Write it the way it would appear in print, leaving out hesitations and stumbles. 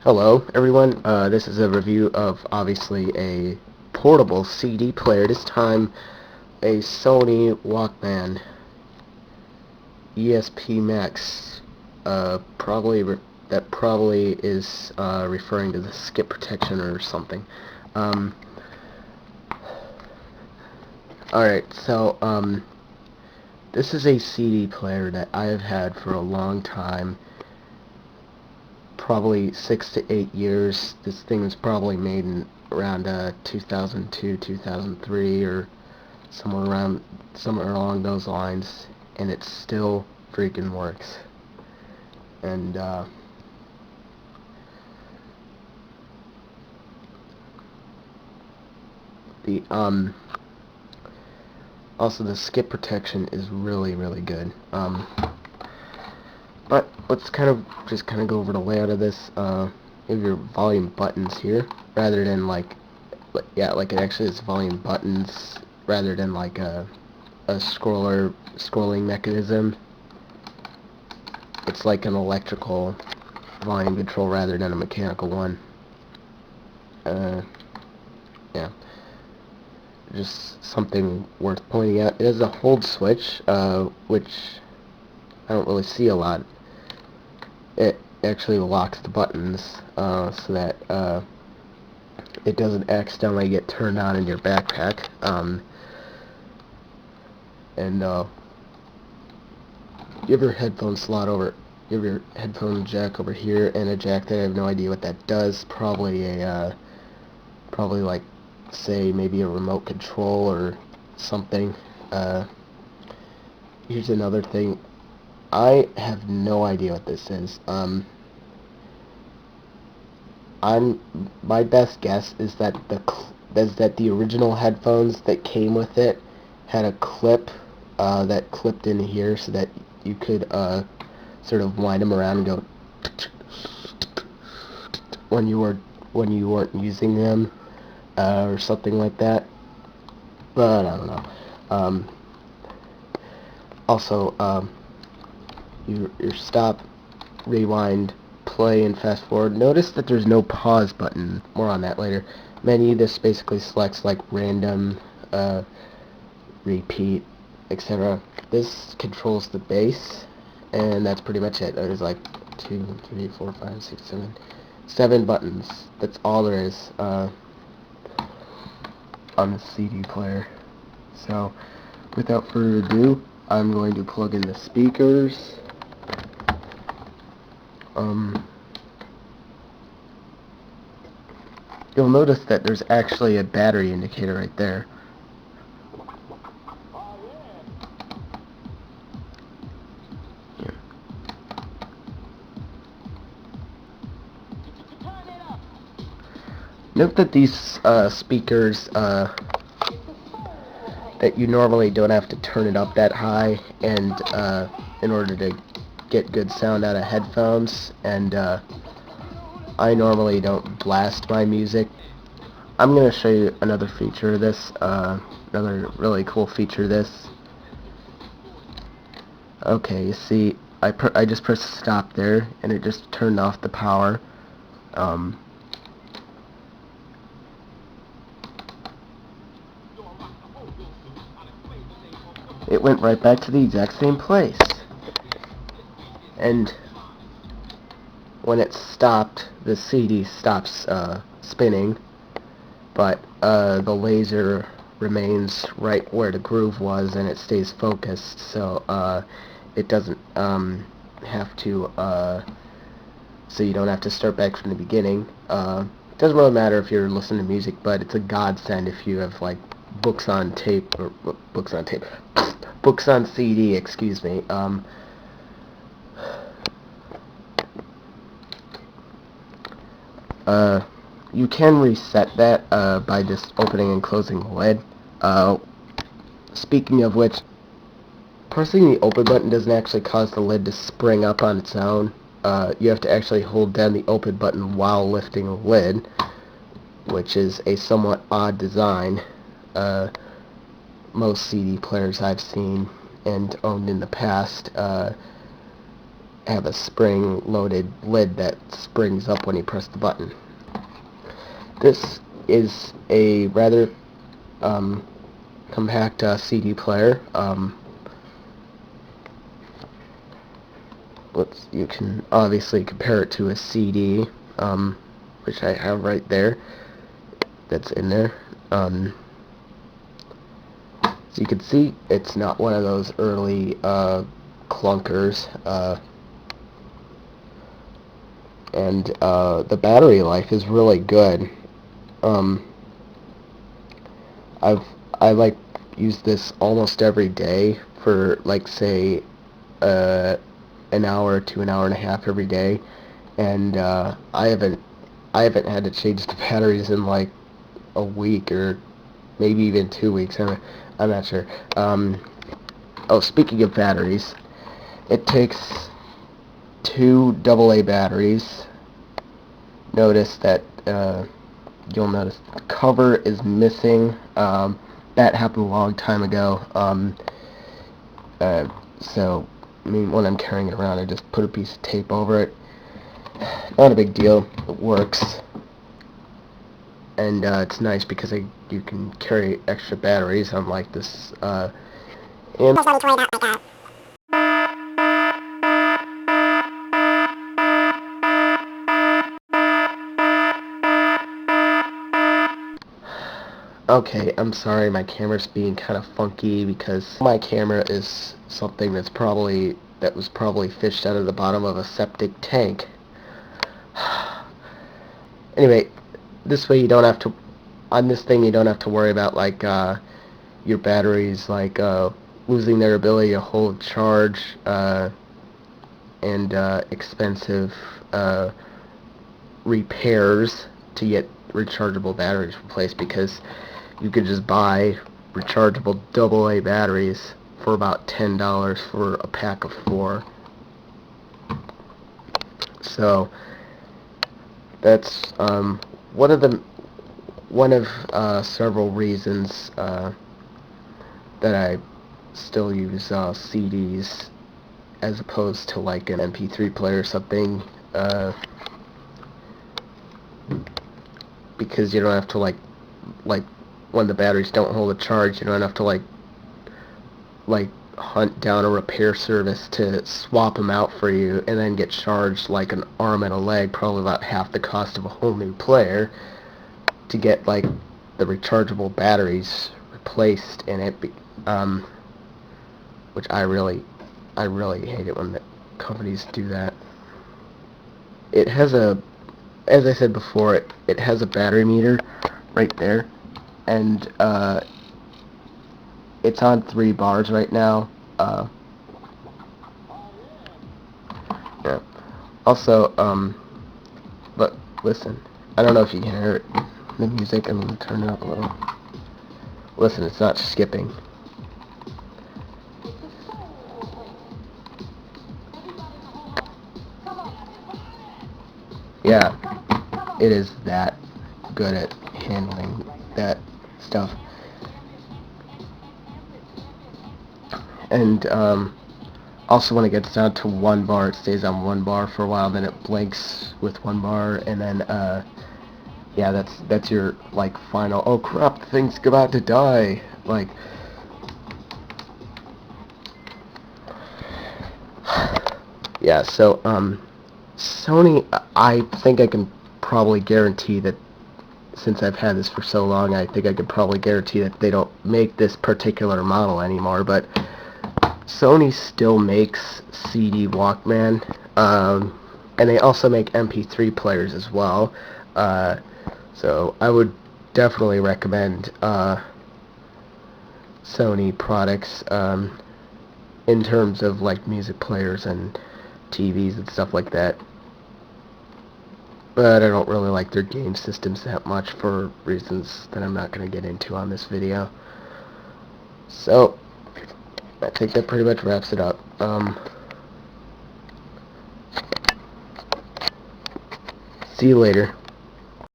Hello, everyone. This is a review of, obviously, a portable CD player. This time, a Sony Walkman ESP Max. That probably is referring to the skip protection or something. Um, Alright, so, this is a CD player that I have had for a long time. Probably 6 to 8 years. This thing was probably made in around 2002, 2003, or somewhere along those lines, and it still freaking works. And the also the skip protection is really good. But let's just go over the layout of this. You have your volume buttons here, rather than like it actually is volume buttons rather than like a scrolling mechanism. It's like an electrical volume control rather than a mechanical one. Yeah, just something worth pointing out. It has a hold switch, which I don't really see a lot. It actually locks the buttons so that it doesn't accidentally get turned on in your backpack. And you have your headphone slot over. You have your headphone jack over here, and a jack that I have no idea what that does. Probably like, say, maybe a remote control or something. Here's another thing. I have no idea what this is. My best guess is that the original headphones that came with it had a clip that clipped in here, so that you could sort of wind them around and go when you weren't using them, or something like that. But I don't know. Also, your stop, rewind, play, and fast forward. Notice that there's no pause button. More on that later. Menu. This basically selects like random, repeat, etc. This controls the bass, and that's pretty much it. There's like 2, 3, 4, 5, 6, 7 buttons. That's all there is on the CD player. So, without further ado, I'm going to plug in the speakers. You'll notice that there's actually a battery indicator right there. Yeah. Note that these speakers, that you normally don't have to turn it up that high, and in order to get good sound out of headphones, and I normally don't blast my music. I'm going to show you another feature of this, another really cool feature of this. Okay, you see, I just pressed stop there, and it just turned off the power. It went right back to the exact same place. And when it stopped, the CD stops spinning, but the laser remains right where the groove was, and it stays focused, so it doesn't have to, so you don't have to start back from the beginning. It doesn't really matter if you're listening to music, but it's a godsend if you have like books on CD, excuse me. You can reset that by just opening and closing the lid. Speaking of which, pressing the open button doesn't actually cause the lid to spring up on its own. You have to actually hold down the open button while lifting the lid, which is a somewhat odd design. Most CD players I've seen and owned in the past have a spring-loaded lid that springs up when you press the button. This is a rather compact CD player. You can obviously compare it to a CD, which I have right there. That's in there. So you can see it's not one of those early clunkers, and the battery life is really good. I like use this almost every day for, like, say an hour to an hour and a half every day, and I haven't had to change the batteries in like a week or maybe even 2 weeks. I'm not sure. Oh, speaking of batteries, it takes 2 AA batteries. Notice that you'll notice the cover is missing. That happened a long time ago. So I mean, when I'm carrying it around, I just put a piece of tape over it. Not a big deal. It works. And it's nice because you can carry extra batteries, unlike this. And okay, I'm sorry, my camera's being kind of funky because my camera is something that was probably fished out of the bottom of a septic tank. Anyway, this way you don't have to, on this thing you don't have to worry about like your batteries like losing their ability to hold charge, and expensive repairs to get rechargeable batteries replaced, because you could just buy rechargeable AA batteries for about $10 for a pack of 4. So that's one of several reasons that I still use CDs as opposed to like an MP3 player or something, because you don't have to like when the batteries don't hold a charge, you don't have to like hunt down a repair service to swap them out for you and then get charged like an arm and a leg, probably about half the cost of a whole new player, to get like the rechargeable batteries replaced in it. Which I really hate it when the companies do that. It has as I said before, it has a battery meter right there, and it's on 3 bars right now. Yeah. Also, but listen, I don't know if you can hear it, the music. I'm gonna turn it up a little. Listen, it's not skipping. Yeah, it is that good at handling that stuff. And also when it gets down to 1 bar, it stays on 1 bar for a while, then it blinks with 1 bar, and then yeah, that's your like final, oh crap, the thing's about to die, like. Yeah, so Sony, I think I can probably guarantee that, since I've had this for so long, I think I could probably guarantee that they don't make this particular model anymore, but Sony still makes CD Walkman, and they also make MP3 players as well, so I would definitely recommend Sony products in terms of like music players and TVs and stuff like that. But I don't really like their game systems that much for reasons that I'm not going to get into on this video. So I think that pretty much wraps it up. See you later.